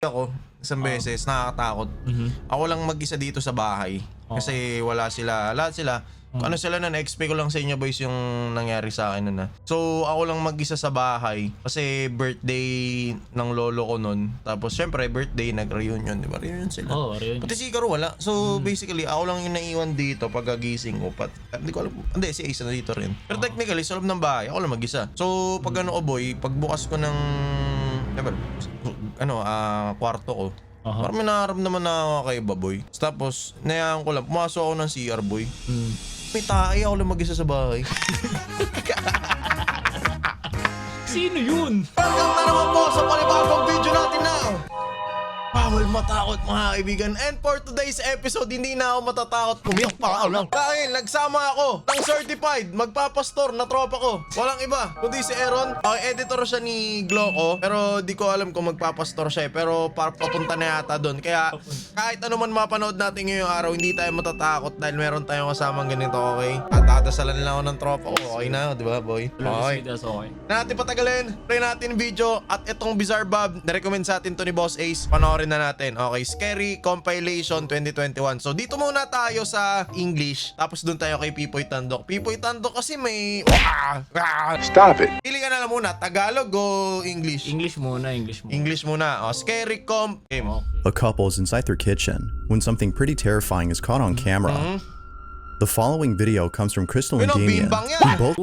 ako isang beses, nakakatakot. Ako lang mag-isa dito sa bahay. Kasi wala sila, lahat sila. Ano sila nun, expect ko lang sa inyo boys yung nangyari sa akin nun. So ako lang mag-isa sa bahay kasi birthday ng lolo ko nun. Tapos syempre birthday, nag-reunion, di ba? Reunion sila. Reunion. Pati si Ikaru wala. So basically ako lang yung naiwan dito pagkagising ko. Hindi ko alam, hindi si Ace na dito rin. Pero technically sa loob ng bahay, ako lang mag-isa. So pag ano ko boy, pagbukas ko ng kwarto ko, parang may nararamdaman na kay baboy. Tapos, nayaan ko lang, pumasok ako ng CR boy. May tae, ako lang mag-isa sa bahay. Sino yun? Welcome na naman po sa panibagong video natin na bawal matakot mga kaibigan. And for today's episode, hindi na ako matatakot. Pumiyak pa ako lang. Dahil nagsama ako ng certified magpapastor na tropa ko. Walang iba, kundi si Aaron. Okay, editor siya ni Gloco. Pero di ko alam kung magpapastor siya. Pero papunta na yata doon. Kaya kahit ano man mapanood natin ngayong araw, hindi tayo matatakot dahil meron tayong kasamang ganito, okay? At tatasalan lang ako ng tropa ko. Okay na, di ba boy? Okay. Natin patagalin, play natin video. At itong Bizarre Bob, na-recommend sa atin to ni Boss Ace. Panoorin na natin. Okay, Scary Compilation 2021. So dito muna tayo sa English. Tapos doon tayo kay Pipoy Tandok. Pipoy Tandok kasi may Stop it. pili ka na lang muna. Tagalog o English? English muna. English muna. Oh, Scary Comp. A couple is inside their kitchen when something pretty terrifying is caught on camera. The following video comes from Crystal and Damien, who both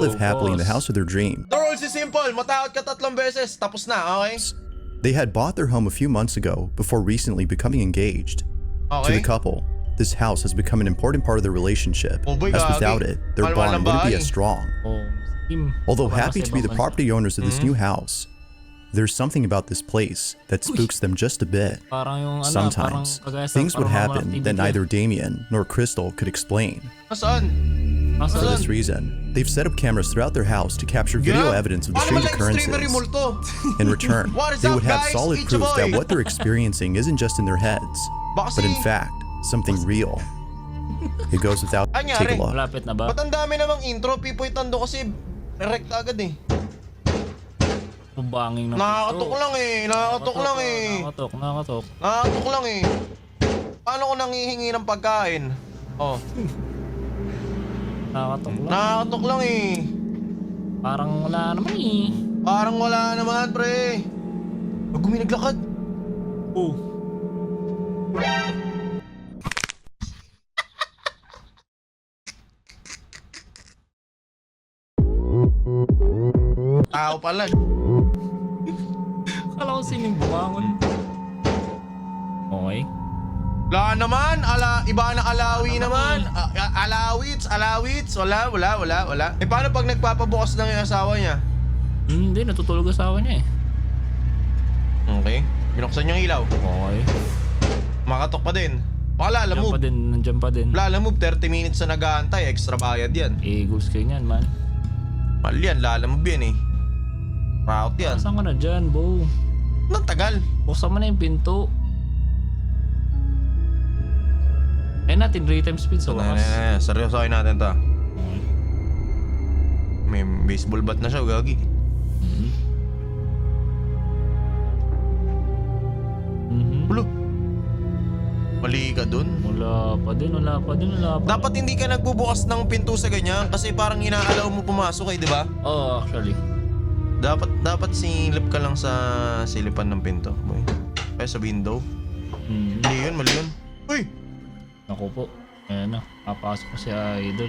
live happily in the house of their dream. The rules is simple. Matakot ka 3 beses. Tapos na, okay? They had bought their home a few months ago before recently becoming engaged. To the Okay. couple, this house has become an important part of their relationship, Oh boy, as gagi. without it, their Malwal bond ng wouldn't be bahay. as strong. Team. Although happy to be the property owners of this new house, there's something about this place that spooks them just a bit. Parang yung Sometimes, parang kagaya sa things would paranormal happen activity. that neither Damien nor Crystal could explain. Nasaan? For this reason, they've set up cameras throughout their house to capture video evidence of the Paano strange ba live streamer occurrences. multo? In return, What is they up, would have guys? solid It's your proof that boy. what they're experiencing isn't just in their heads, Baka but in si- fact, something real. It goes without Anyari? take a look. Malapit na ba? Ba't ang dami namang intro? Pipoy Tando kasi rekta agad eh. Pabanging na Nakakatok lang eh. Nakakatok lang eh. Nakakatok. Nakakatok lang eh. Paano ko nangihingi ng pagkain? Oh, Nakakatok lang. nakakatok lang eh. Parang wala naman eh. Parang wala naman pre. Pag naglakad. Oh. Tao pala. Kala ko sining bumangon. Okay. Wala naman. Iba na alawi naman. Alawits. Wala. Eh paano pag nagpapabukas lang yung asawa niya? Hindi, natutulog asawa niya eh. Okay. Binuksan yung ilaw. Okay. Makatok pa din. Baka lalamove. Nandiyan pa din. Lalamove, 30 minutes na nag-aantay. Extra bayad yan. Ghost kayo niyan, man. Mahal yan, lalamove yan eh. Route yan. Saan ka na dyan, Bo? Nang tagal. Buksan mo na yung pinto. Natin 3 times speed sa wakas. Seryosohin natin to. May baseball bat na siya, gagi. Ulo. Mali ka dun. Wala pa din. Dapat hindi ka nagbubukas ng pinto sa ganyan kasi parang inaalaw mo pumasok di ba? Oo, actually. Dapat silip ka lang sa silipan ng pinto, boy. Kaya sa window. Mali yun. Uy! Naku po. Ayan na. Papasok ko si Idol.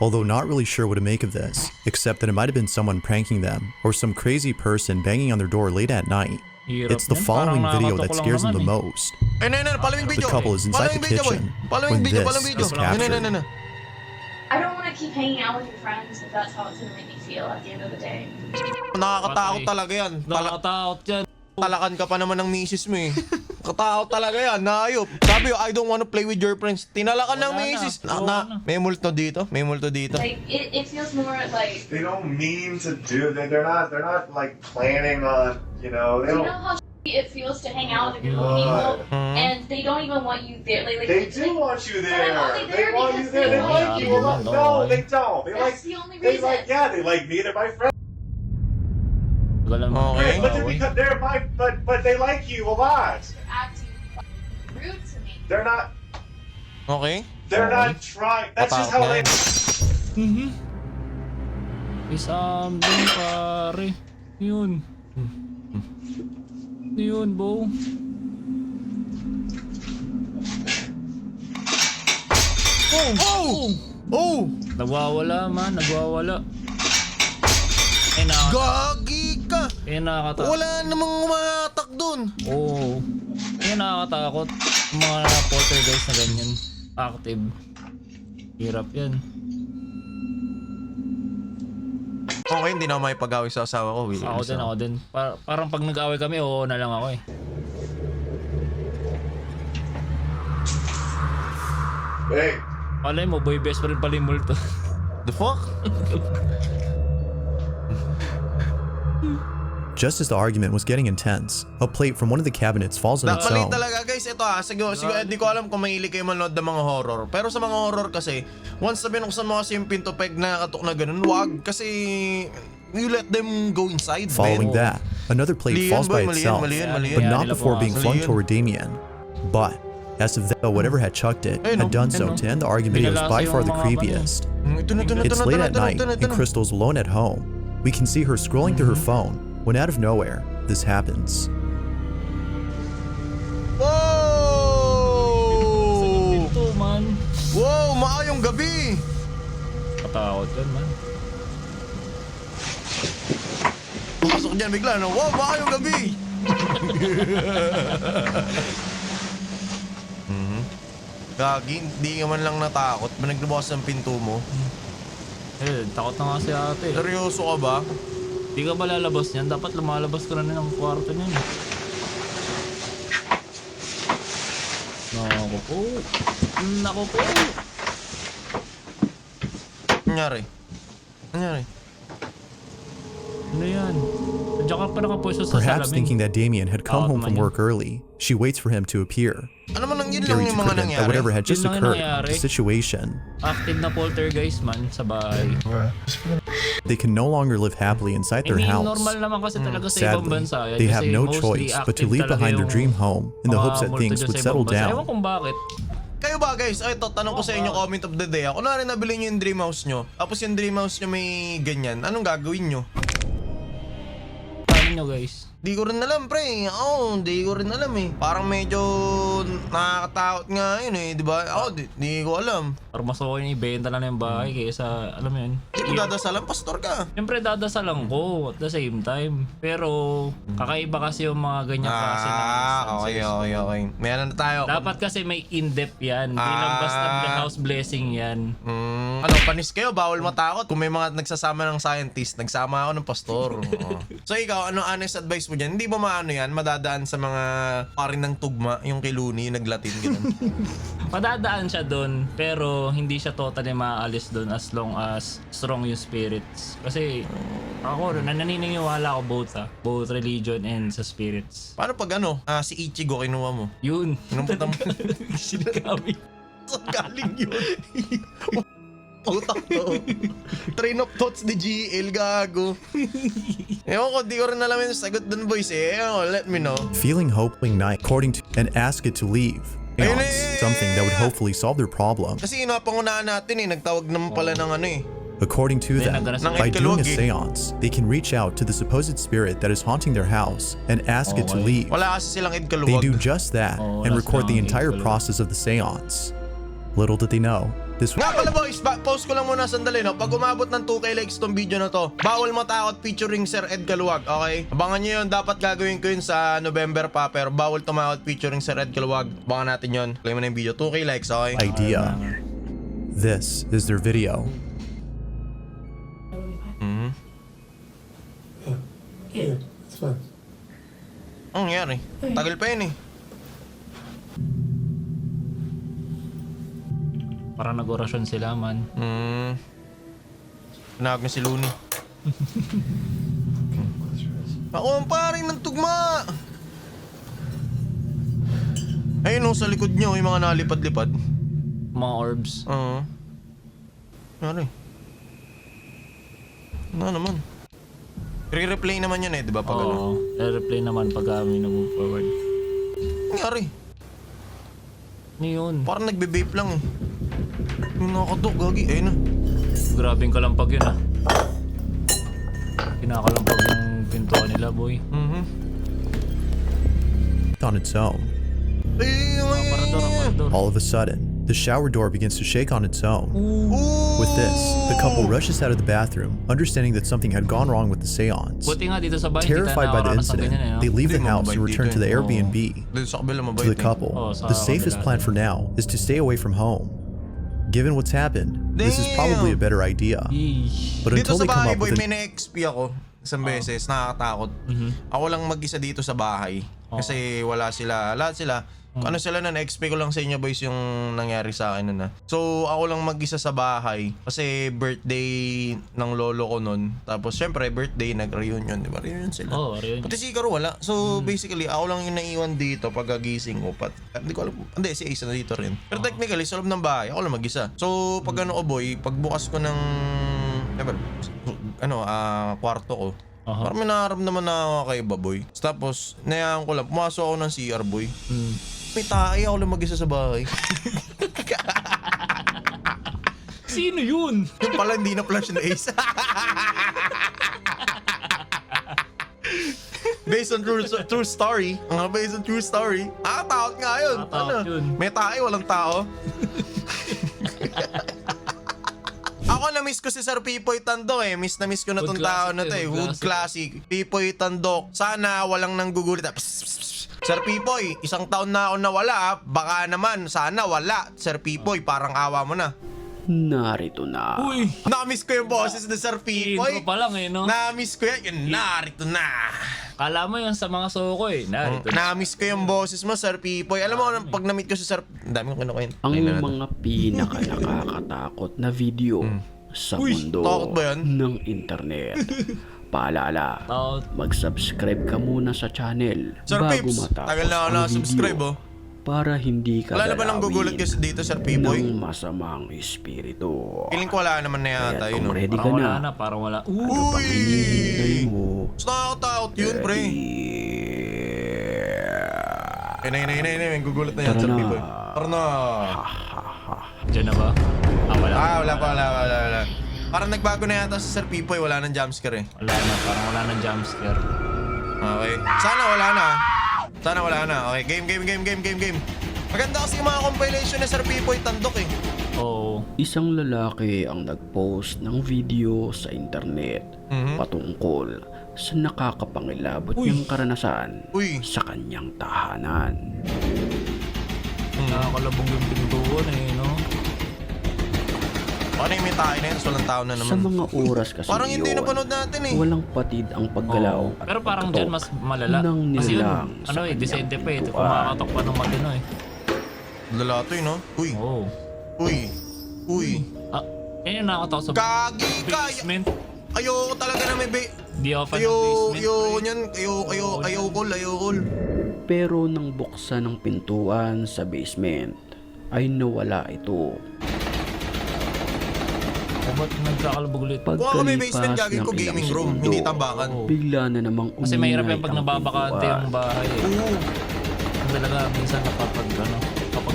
Although not really sure what to make of this, except that it might have been someone pranking them or some crazy person banging on their door late at night. Hirap It's the yan. following Parang video that nakakatok scares them lang the naman most. Following The video. couple is inside the kitchen when this is captured. I don't want to keep hanging out with your friends if that's how it's going to make me feel at the end of the day. Nakakatakot talaga yan. Nakakatakot yan. Talakan ka pa naman ng misis mo eh. Katakot talaga yan, naayop. Sabi I don't want to play with your friends. Tinalakan ng Wala na. misis. Wala na. May multo dito. Like, it feels more like, They don't mean to do. They're not like planning on. You know. They you don't. know how it feels to hang out with a group of people and they don't even want you there. They do want you there. But I'm only They there want you because there. They they like want you. you. No, they don't. They like. That's the only They reason. like. Yeah, they like me. They're my friends. Galang Okay. But they're because they're my, but they like you a lot. You're acting rude to me. They're not. Okay. They're not trying. That's just how they. Isambing pare. Yun. Yun, Bo. Oh! Oh! Nagwawala man, nagwawala. Eh, Gagi ka! nakakatakot. Wala namang umatak dun. Oo. Eh, nakakatakot. Yung mga poltergeist na ganyan. Active. Hirap yan. Okay, hindi na ako makipag-away sa asawa ko, Will. Ako din. Parang pag nag-away kami, oo na lang ako eh. Hey. Alay mo, boy best pa rin pala yung multo. The fuck? Just as the argument was getting intense, a plate from one of the cabinets falls on its Mali own. talaga guys, ito siguro di ko alam kung mahilig kayo manood ng mga horror. Pero sa mga horror kasi, once na binuksan mo kasi yung pinto peg na katok na ganun, wag. Kasi you let them go inside, Following man. that, another plate Mali falls by yan, itself, mali yan. but Yeah, not nila before being pumasok. flung Mali yan. toward Damien. But as if that whatever had chucked it Ayun, had done so ayun, to end the argument, it was by Pinalasa far yung the mga creepiest. Ito na. It's late at night, and Crystal's alone at home. We can see her scrolling through her phone when out of nowhere, this happens. Wow! Ito man. Wow, maayong gabi! Katakot yan man. Pasok dyan bigla, no? Wow, maayong gabi! Gagi, hindi ka man lang natakot. Ba naglubukas ang pinto mo? Eh, takot na nga si ate. Seryoso ka ba? Di ka ba lalabas niyan? Dapat lumalabas ka na ng kwarto niyan. Naku po. Naku po. Nangyari? Nangyari? Ano yan? Diyan ka pa nakapwesto sa Perhaps salamin. thinking that Damien had come Takot home from man yun. work early, she waits for him to appear. Ano man ang yun lang Very yung mga confident that nangyari? whatever had just Yun lang yung occurred, nangyari. the situation, Active na poltergeist man sa bahay. they can no longer live happily inside their Hindi house. normal naman kasi talaga sa ibang Sadly, bansa yan. they kasi have no mostly choice but to active leave talaga behind their yung dream home in the mga hopes that multo things dyan would sa settle ibang bansa. Ewan down. kung bakit. Kayo ba guys? Ay, ito, tanong ko sa inyo, comment of the day. Kunwari nabili nyo yung dream house nyo, tapos yung dream house nyo may ganyan, anong gagawin nyo? Paano nyo guys? Di ko rin alam, pre. Oo, di ko rin alam eh. Parang medyo nakakatakot nga yun eh, di ba? Ako, di ko alam. Parang mas okay yung ibenta na yung bahay kaysa, alam mo yun. Di ko dadasalan, pastor ka. Siyempre dadasalan ko at the same time. Pero kakaiba kasi yung mga ganyan klase ng instances. Okay. May ano na tayo. Dapat kasi may in-depth yan. Hindi lang basta house blessing yan. Ano, panis kayo, bawal matakot. Kung may mga nagsasama ng scientist, nagsama ako ng pastor. Oo. So ikaw, anong honest advice mo dyan? Hindi ba maano yan? Madadaan sa mga parin ng tugma, yung kay Looney, naglatin, gano'n. Padadaan siya doon, pero hindi siya totally maaalis doon as long as strong yung spirits. Kasi ako, naniniwala ako both religion and sa spirits. Paano pag ano, si Ichigo kinuha mo? Yun. Kinumputang mo. Shinigami. Saan galing yun? Utak to. Train of thoughts ni GL, gago. Ewan ko, di ko rin alam yung sagot dun, boys eh. Ewan ko, let me know. Feeling hoping night, according to, and ask it to leave. Ayun Something that would hopefully solve their problem. Kasi inapangunahan natin eh, nagtawag naman pala ng ano eh. According to them, Nang by doing a Ikaluwag eh. seance, they can reach out to the supposed spirit that is haunting their house and ask it to leave. Wala kasi silang They idkaluwag. do just that Oh, and that's record the wrong, entire Ikaluwag. process of the seance. Little did they know, this Nga pala boys, post ko lang muna sandali no. Pag umabot ng 2k likes tong video na to, bawal matakot featuring Sir Ed Kaluwag, okay? Abangan nyo yun, dapat gagawin ko yun sa November pa, pero bawal tumakot featuring Sir Ed Kaluwag. Abangan natin yun. Play mo na yung video, 2k likes, okay? idea. This is their video. Yeah, it's fine. Anong nangyari? Tagal pa yun eh. Parang nag-orasyon sila man. Pinahag na si Looney. Close your eyes. Ako ang paring ng tugma! Ayun o, sa likod nyo, yung mga nalipad-lipad. Mga orbs. Oo. Nangyari. Ano naman? Re-replay naman yun eh, di ba? Pag ano. Oo, replay naman pag kami nag-move forward. Nangyari. Ano yun? Parang nagbe-vape lang eh. Yung nakatok, gagi. Ayun na. Grabing kalampag yun ah. Kinakalampag yung pintuan nila, boy. On its own. Aparador, aparador. All of a sudden, the shower door begins to shake on its own. With this, the couple rushes out of the bathroom, understanding that something had gone wrong with the seance. Buti nga dito sa bahay, Terrified by the hindi tayo nakaranas ng incident, ganyan eh, no? they leave the Hindi mo house and mabait return dito to the eh. Airbnb. Dito sa kabila To mabait the eh. couple, Oh, sa the safest kabila. plan for now is to stay away from home. Given what's happened, this is probably a better idea. Yeesh. But Dito until sa they come bahay, up boy, with may na-XP ako. Isang beses, nakakatakot. Ako lang mag-isa dito sa bahay. Kasi wala sila, lahat sila. Ano sila nun, XP ko lang sa inyo boys yung nangyari sa akin nun. So ako lang mag-isa sa bahay kasi birthday ng lolo ko nun. Tapos syempre birthday, nag-reunion, di ba? Reunion sila. Oo, reunion. Pati si Ikaru wala. So basically ako lang yung naiwan dito pagkagising ko. Hindi ko alam. Hindi, si Ace na dito rin. Pero technically sa loob ng bahay, ako lang mag-isa. So pag ano ko boy, pagbukas ko ng kwarto ko, parang may nararamdaman na ako kay baboy. Tapos, nayaan ko lang, pumasok ako ng CR boy. May tae, ako lang mag-isa sa bahay. Sino yun? Yung pala hindi na flash na Ace. Based on true story. Based on true story. Takot nga yun. Takot yun. May tae, walang tao. Ako na-miss ko si Sir Pipoy Tandok eh. Miss na miss ko na tong Hood tao na classic to eh. eh, Hood hood classic. Pipoy Tandok. Sana walang nanggugulit. Sir Pipoy, isang taon na ako nawala ah. Baka naman, sana wala. Sir Pipoy, parang awa mo na. Narito na. Uy! Na-miss ko yung boses ni Sir Pipoy. Intro pa lang eh, no? Na-miss ko yan. Yun, narito na. Kala mo yun sa mga soko eh. Narito na. Na-miss ko yung boses mo, Sir Pipoy. Alam mo, pag na-meet ko si Sir... Ang dami kong kinukuhin. Ang mga pinaka nakakatakot na video sa Uy, mundo takot ba yan? ng internet. Paalala, Takot. mag-subscribe ka muna sa channel Sir bago Pips, matapos tagal na ako ang na-subscribe video oh. para hindi ka Wala na ba nang gugulat kasi dito, Sir Pipoy? ng masamang espiritu. Feeling ko wala naman na yata Kaya yun. kung Oh. ready ka Parang wala na, na, parang wala. Uy! hinihintay mo. Mas nakakatakot yun, pre. Ay, gugulat na yan, Tara Sir na. Pipoy. Tara na. Diyan na ba? Wala. Wala pa. Parang nagbago na yata si Sir Pipoy. Wala nang jumpscare eh. Wala na, parang wala nang jumpscare. Okay. Sana wala na. Okay, game. Maganda kasi yung mga compilation ni Sir Pipoy Tandok eh. Oo. Isang lalaki ang nag-post ng video sa internet patungkol sa nakakapangilabot niyang karanasan Uy. sa kanyang tahanan. Nakakalabog yung pintuan eh, no? Paano yung may tayo na yun? Tapos walang tao na Sa naman. mga oras kasi Parang hindi yun, napanood natin eh. walang patid ang paggalaw Oo. Pero parang dyan mas malala. ng Kasi yun, nilalang sa ano eh, kanyang disente pa eh. pintuan. Kumakatok pa ng matino eh. Lalato eh, no? Uy. Oo. Uy. Ah, yan yung nakakatakot sa Kagi ka. basement. Ayoko talaga na may Di ako fan ng basement. Ayoko niyan. Ayoko. Pero nang buksan ng pintuan sa basement, ay nawala ito. O ba't nagkakalabog ulit? Kung ako may Pagkalipas basement, gagawin ko ng ilang gaming room. segundo, Hindi tambakan. Oo. bigla na namang Kasi mahirap umingay yung pag ang nababakante pintuan. yung bahay eh. Oo. Ang talaga minsan kapag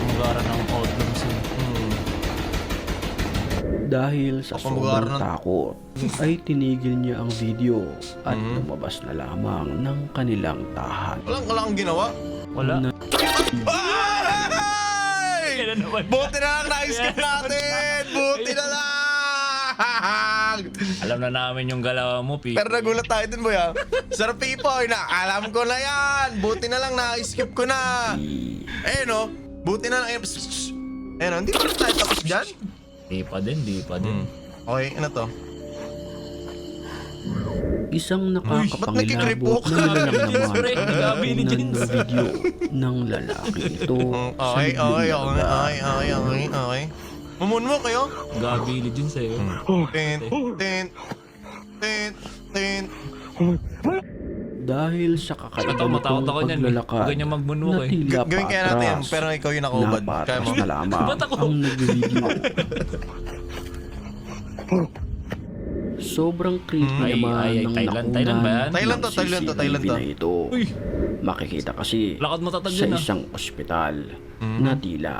magara ng outlooms eh. Dahil sa Papamugaran sobrang ng- takot, ay tinigil niya ang video at lumabas na lamang ng kanilang tahan. Walang ginawa. Wala. Ay! Kailan naman? Buti na lang na-skip natin! Buti na lang! Alam na namin yung galaw mo, Pi. Pero nagulat tayo dun, boy, ha? Sir Pipoy, alam ko na yan! Buti na lang na-skip ko na! Eh, no? Buti na lang. Eh, no? Hindi pa rin tayo tapos dyan? Di pa din. Okay, ano to? Isang ba't nagkikripok? nakakapangilabot na nilalang naman Pre, ang gabi ni natutunan Jens. ng video ng lalaki ito sa liblib na bahay. Okay. Mumun mo kayo? Gabili din sa'yo. Tin. Dahil sa kakaiba Ito, matakot nitong ako niyan. paglalakad Ganyan magmunok na eh. tila Gawin kaya natin yan, patras, pero ikaw yung nakaubad. Kaya napatras mo? na lamang Ba't ako? ang nag-video. sobrang creepy Ay, naman ay, ng Thailand nakunan ba yan? Thailand to, ng Thailand to, CCTV Thailand to. na ito. Makikita kasi Lakad mo tatag sa yun, ah. isang ospital na tila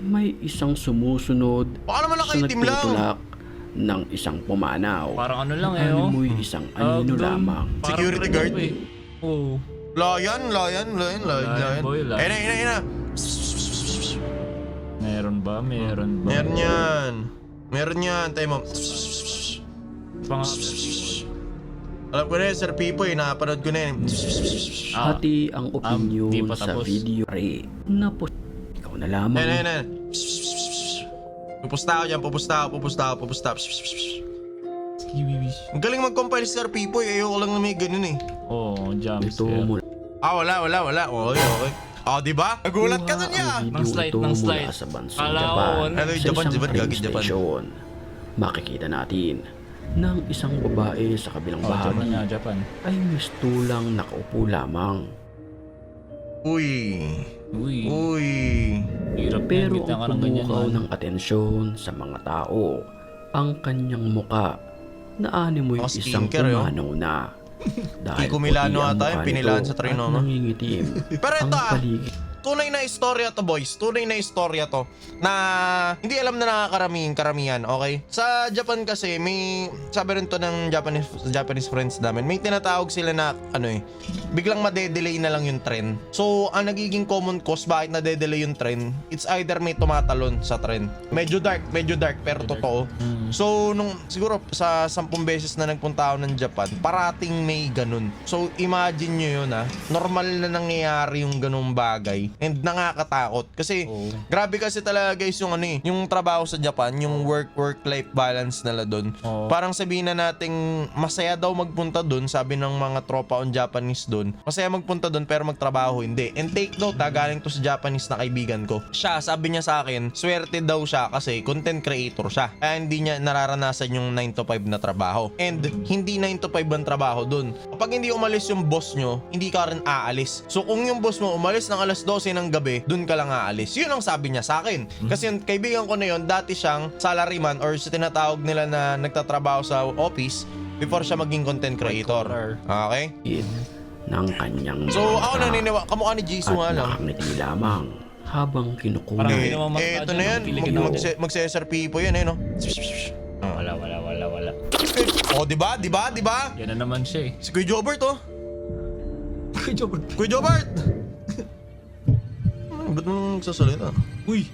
may isang sumusunod Baka naman sa nakaitim lang. nagtutulak ng isang pumanaw. Parang ano lang eh, oh. Animoy isang anino Doon, lamang. parang Security ano guard? eh. Oo. Layan. boy, layan. Ayun na. Meron ba? Meron ba? Meron yan. Tayo mo. Pang- Alam ko na yun, Sir Pipoy. Napanood ko na yun. Hati ang opinion di pa sa tapos. video re na po. Ikaw na lamang. Ayun. Pupusta ako dyan. Pupusta. Ang galing mag-compile si Sir Pipoy. Ayoko lang na may ganun eh. Oo, jump Ito scare. mula Wala. Okay. Diba? Nagulat ka dun ya. ang Ng slide, video ito ng mula slide. sa bansang Kala ko, Japan. ano, Ano, Sa Japan, isang train gagit Japan. station, makikita natin ng isang babae sa kabilang Oh, Japan bahagi nga, Japan. ay mistulang nakaupo lamang. Uy. Uy, hirap Pero yan, ka ang ng ganyan. pumukaw man. ng atensyon sa mga tao ang kanyang muka na animoy Mga isang skinker, yo. pumanaw na. Dahil Kiko Milano puti ang ata yun, mukha pinilaan nito sa Trinoma. at nangingitim Pero ang ito paligid. tunay na istorya to, boys. Tunay na istorya to na hindi alam na karamihan, okay? Sa Japan kasi may sabi rin to ng Japanese friends namin. May tinatawag sila na biglang madedelay na lang yung tren. So, ang nagiging common cause bakit nadedelay yung tren, it's either may tumatalon sa tren. Medyo dark pero totoo. So, nung siguro sa 10 beses na nagpunta ako ng Japan, parating may ganun. So, imagine nyo yun normal na nangyayari yung ganung bagay. And nakakatakot. Kasi, grabe kasi talaga guys yung yung trabaho sa Japan, yung work-life balance nila doon. Oo. Parang sabihin na nating masaya daw magpunta doon, sabi ng mga tropa on Japanese doon. Masaya magpunta doon pero magtrabaho hindi. And take note galing to sa Japanese na kaibigan ko. Siya, sabi niya sa akin, swerte daw siya kasi content creator siya. Kaya hindi niya nararanasan yung 9 to 5 na trabaho. And hindi 9 to 5 ang trabaho doon. Kapag hindi umalis yung boss nyo, hindi ka rin aalis. So kung yung boss mo umalis ng alas 12 ng gabi, doon ka lang aalis. Yun ang sabi niya sa akin. Kasi yung kaibigan ko na yun, dati siyang salaryman or sa tinatawag nila na nagtatrabaho sa office before siya maging content creator. Okay? Ng kanyang So mata ako naniniwala, kamukha ni Jisoo nga at lang. nakangiti lamang habang Parang kinukuha. hindi naman makakadyan, Ito na yan. magkiligin ako. Mag-Cesar Pipo yan no? Wala. Oh, diba? Yan na naman siya eh. Si Kuya Jobert Kuya Jobert! Ba't mo nagsasalita? Uy!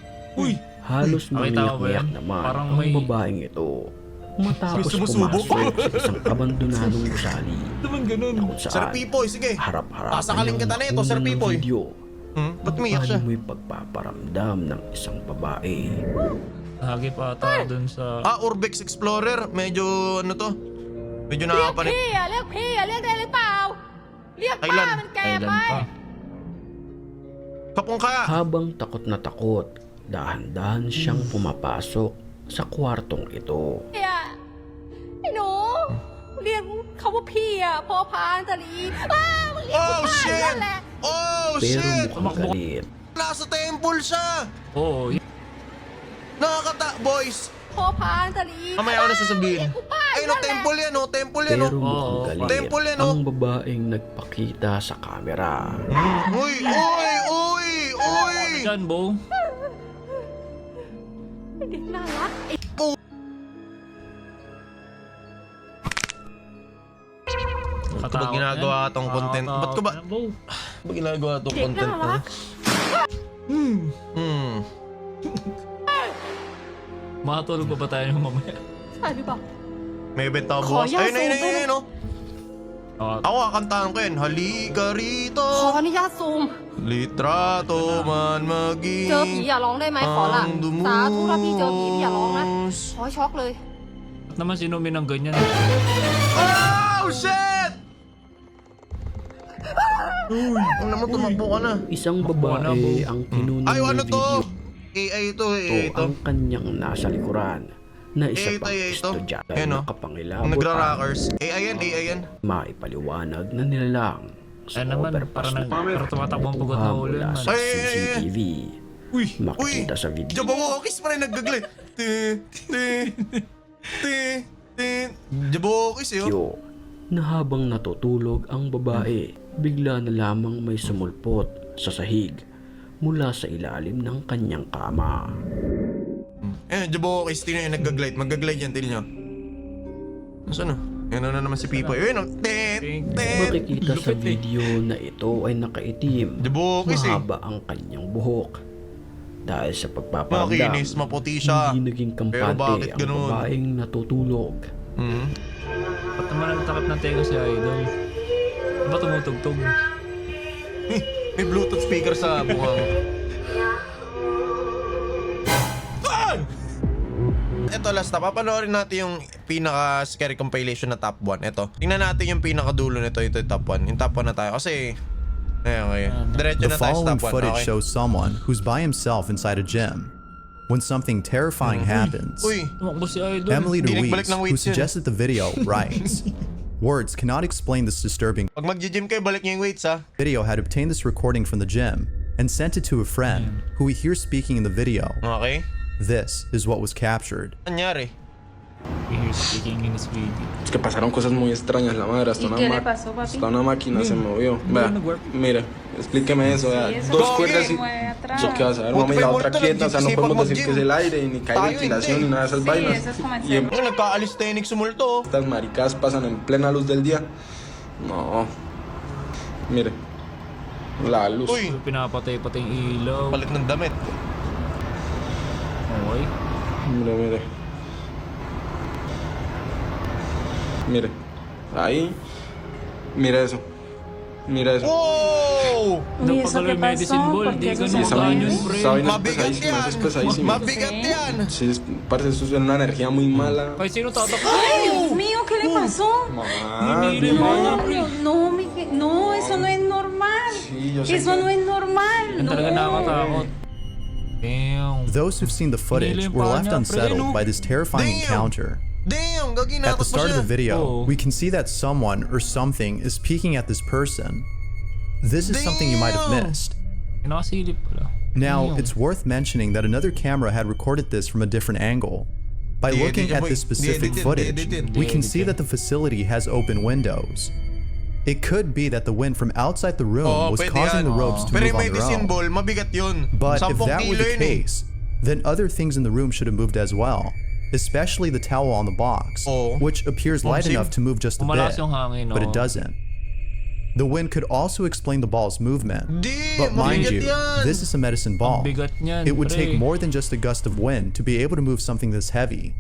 Halos Nakita mo ba yan? mangiyak naman Parang ang may- babaeng ito matapos May sumusubok. pumasok sa isang abandonadong gusali Naman ganun. na kung Sir saan Pipoy, sige. harap-harapan Sasakaling kita na ito, nakunan Sir ng Pipoy. video Ba't umiyak siya? paano mo'y pagpaparamdam ng isang babae. Lagi pa ata dun sa... Urbex Explorer. Medyo ano to? Medyo nakakapanik. พี่อ่ะเรียกพี่อ่ะเรียกได้หรือเปล่า เรียกป้า Thailand. มันแก่ Thailand ไป pa. Kapong ka. Habang takot na takot, dahan-dahan siyang pumapasok sa kwartong ito. พี่อ่ะไอ้หนู เรียกเขาว่าพี่อ่ะพอพานตะลีมึงเรียก Oh กูป้าอยู่ shit! นั่นแหละ Oh Pero shit! mukhang galit. Nasa temple siya! Oo, Boys! พอพานตะลี Mamaya ako na sasabihin. เรียกกูป้าอ Ay ยู่ no, นั่นแหละ temple yan temple yan Pero mukhang Oo, galit temple yan, ang babaeng nagpakita sa kamera. Uy! dyan, Bo. เด็กน่ารัก Ba't ko ba ginagawa tong content? Ba't ko ba ginagawa tong Dik content na, Makatulog pa ba tayo mamaya? ใช่หรือเปล่า May benta ko bukas. Kaya, Ayun, so, no? Ako kakantahan ko yan. Halika ขอ rito. อนุญาตซูม Litrato man เจอผี maging อย่าร้องได้ไหมขอละ ang สาธุถ้าพี่เจอผีพี่อย่าร้องนะ dumus. ขอให้ช็อกเลย Ba't naman sinumin ng ganyan? Oh, shit! Uy, ano naman tumakbo ka na? Isang Wala, babae Bo. ang kinunan Ay, ano ng to? video AI to, ito ang kanyang nasa likuran na isa pang AI to. estudyante Ayun, na oh. Ang kapangilabot nagra-rockers. AI yan. maipaliwanag na nilalang sa Ay naman, overpass para na tumatakbo ang pugot na ulo mula man. sa Ay, ay, ay. CCTV. Uy, Makikita sa video. Jabawokis pa rin naggaglit. Jabokis yun. Yo, na habang natutulog ang babae, bigla na lamang may sumulpot sa sahig mula sa ilalim ng kanyang kama. Jabokis, tingnan yung nag-glide. Mag-glide yan, tingnan nyo. Nasaan na? Yan na naman si Pipoy. Ayun, Makikita sa video na ito ay nakaitim. Jabokis Mahaba ang kanyang buhok. Dahil sa pagpaparamdam, Makinis, maputi siya. hindi naging Pero kampante bakit ang ganun? babaeng natutulog. Ba't naman ang takip ng tenga si Idol? Ba tumutugtog? May Bluetooth speaker sa buhang. Ito last na, papanoorin natin yung pinaka-scary compilation na top 1. Ito, tingnan natin yung pinakadulo nito, ito yung top 1. Yung top 1 na tayo kasi, ayun. Diretso The na tayo sa following top 1. footage Okay. shows someone who's by himself inside a gym. When something terrifying happens, Uy, Tumakbo si Idol. Emily Hindi Ruiz, nagbalik ng who weights yun. suggested the video, writes, "Words cannot explain this disturbing pag mag-gym kayo, balik niyo yung weights ha. video. Had obtained this recording from the gym and sent it to a friend who we hear speaking in the video. Okay. This is what was captured." Anyari? He's speaking in his video. Es que pasaron cosas muy extrañas, la madre. Hasta, ¿Y qué le pasó, papi? hasta una máquina se movió. Vea, mire, explíqueme eso. Vea. eso Dos no cuerdas se y. mueve atrás. Eso que vas a ver, Puta, mami, la pero otra ahorita quieta. O sea, no nag-iisipan podemos decir mag-gym. que es el aire, ni que hay Tayo ventilación, hindi. ni nada de esas Sí, vainas. eso es como el Y centro. Ano, nagka-calisthenics sumulto. estas maricadas pasan en plena luz del día. No. Mire, la luz. Uy, Pinapatay-patay yung ilaw. palit ng damit. Okay. Mire, mire. Mire, ahí. Mira eso. Mira eso. Wow! Uy, Dapat ¿eso pala qué yung medicine pasó? ball, ¿Por di qué eso ganun se Sí, esa Cañón, vaina, mueve? pre. esa vaina es Mabigat pesadísima, eso es yan. pesadísimo. Mabigat yan. Sí, parece eso es una energía muy mala. Ay, sino tatakbo? Ay, Dios mío, ¿qué le pasó? Mamá, Mire, dime. mamá. No, no, eso no es normal. Sí, yo sé Eso que- no es normal. Yan talaga No. nakakatakot. Damn. Those who've seen the footage were left unsettled by this terrifying Damn. encounter. Damn, gagi At the natakot pa start of siya. the video, Oh. we can see that someone or something is peeking at this person. This is something you might have Damn. missed. Nakasilip pala. Now, Damn. it's worth mentioning that another camera had recorded this from a different angle. By Yeah, looking they- at this they specific edited, footage, they edited. we can They see that the facility has open windows. It could be that the wind from outside the room Oo, was pwede causing yan. the ropes to Pero move yung on their medicine own. ball, mabigat yun. But if 10 that were kilo the yun eh. case, then other things in the room should have moved as well, especially the towel on the box, Oh. which appears light Same. enough to move just a Malakas bit, yung hangin, but oh. it doesn't. The wind could also explain the ball's movement. Di, But mind mabigat you, yan. this is a medicine ball. bigat niyan, It would pre. take more than just a gust of wind to be able to move something this heavy.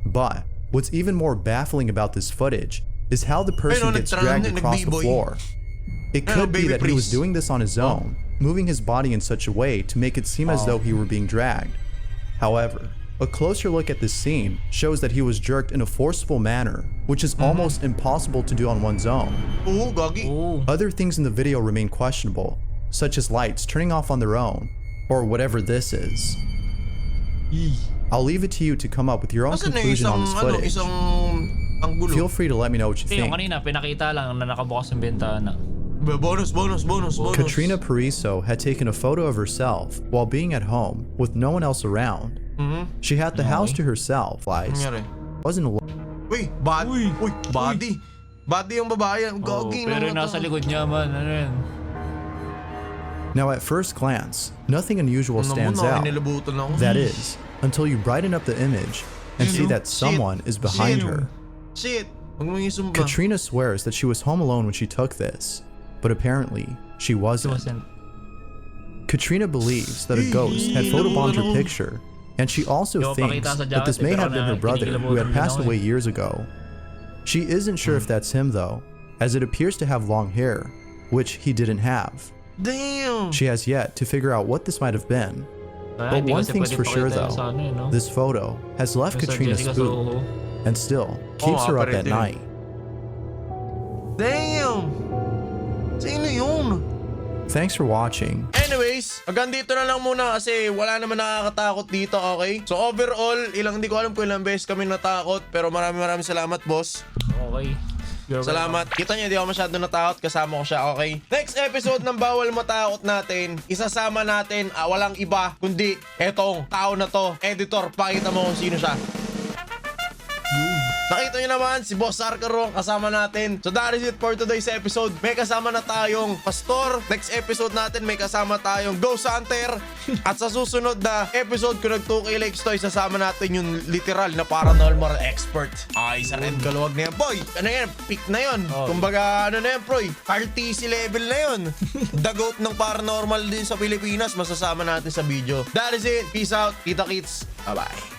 But what's even more baffling about this footage is how the person Ayun, gets nagtrano, dragged across the nag-b-boy. floor. It Ayun, could be baby that he was priest. doing this on his own, moving his body in such a way to make it seem as though he were being dragged. However, a closer look at this scene shows that he was jerked in a forceful manner, which is almost impossible to do on one's own. Oo, gagi. Oh. Other things in the video remain questionable, such as lights turning off on their own, or whatever this is. I'll leave it to you to come up with your own Nasaan na conclusion isang, on this ano, footage. isang anggulo? Feel free to let me know what you Yung think. kanina, pinakita lang na nakabukas yung bintana. Bonus. Katrina Pariso had taken a photo of herself while being at home with no one else around. She had the house to herself. Ano nangyari? Wasn't alone. Uy, body. Uy, body. Body yung babae. Oh, Gagi. pero naman nasa to. likod niya man, ano yun? Now, at first glance, nothing unusual Ano mo, stands out. nakinilabutan ako. That is, until you brighten up the image and see that someone is behind her. Shit. Huwag mo isumba. Katrina swears that she was home alone when she took this, but apparently she It wasn't. wasn't. Katrina believes that a ghost had photobombed her picture, and she also Yo, thinks pakita sa that this jacket, may pero have been her brother who had kinikilabutan passed din ako away years ago. She isn't sure if that's him though, as it appears to have long hair, which he didn't have. Damn. She has yet to figure out what this might have been. Kaya But hindi one kasi thing's pwede for sure pakita though, sa ano, eh, no? this photo has left Yung sa Katrina Jessica spooked Soho. and still keeps her up at operating. night. Damn. Sino yun? Thanks for watching. Anyways, hanggang dito na lang muna kasi wala naman nakakatakot dito, okay? So overall, hindi ko alam kung ilang beses kami natakot, pero maraming salamat, boss. Okay. You're Salamat. Kita niyo, di ako masyado natakot. Kasama ko siya, okay? Next episode ng Bawal Matakot natin, isasama natin, walang iba, kundi etong tao na to. Editor, pakita mo kung sino siya. Nakita nyo naman si Boss Arcaro kasama natin. So that is it for today's episode. May kasama na tayong pastor. Next episode natin may kasama tayong Ghost Hunter. At sa susunod na episode kung nag-2K likes to, isasama natin yung literal na paranormal expert. Ay, sa red kaluwag na yan. Boy, ano yan? Peak na yun. Kumbaga, ano na yan, Proy? RTC level na yun. The GOAT ng paranormal din sa Pilipinas, masasama natin sa video. That is it. Peace out. Kita kits. Bye-bye.